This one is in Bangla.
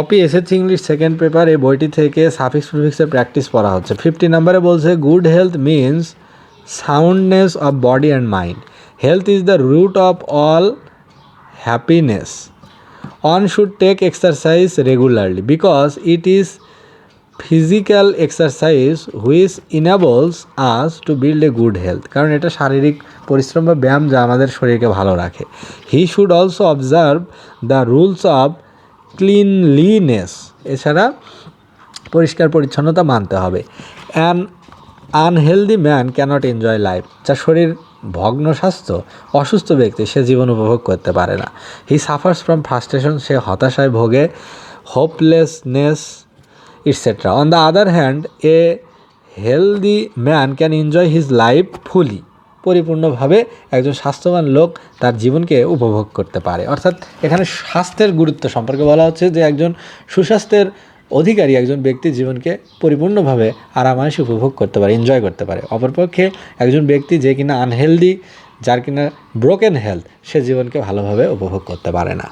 Copy SSC English second paper এই বইটি থেকে সাফিক্স প্রিফিক্সের প্র্যাকটিস পড়া হচ্ছে। 50 নম্বরে বলছে good health means soundness of body and mind. Health is the root of all happiness. One should take exercise regularly because it is physical exercise which enables us to build a good health, কারণ এটা শারীরিক পরিশ্রম বা ব্যায়াম যা আমাদের শরীরকে ভালো রাখে। He should also observe the rules of cleanliness, এছাড়া পরিষ্কার পরিচ্ছন্নতা মানতে হবে। An unhealthy man cannot enjoy life, যার শরীর ভগ্ন স্বাস্থ্য অসুস্থ ব্যক্তি সে জীবন উপভোগ করতে পারে না। হি সাফার্স ফ্রম ফ্রাস্ট্রেশন, সে হতাশায় ভোগে, hopelessness etcetera. On the other hand a healthy man can enjoy his life fully, পরিপূর্ণভাবে একজন স্বাস্থ্যবান লোক তার জীবনকে উপভোগ করতে পারে। অর্থাৎ এখানে স্বাস্থ্যের গুরুত্ব সম্পর্কে বলা হচ্ছে যে একজন সুস্বাস্থ্যের অধিকারী একজন ব্যক্তি জীবনকে পরিপূর্ণভাবে আরামায়েশে উপভোগ করতে পারে, এনজয় করতে পারে। অপরপক্ষে একজন ব্যক্তি যে কিনা আনহেলদি, যার কিনা ব্রোকেন হেলথ, সে জীবনকে ভালোভাবে উপভোগ করতে পারে না।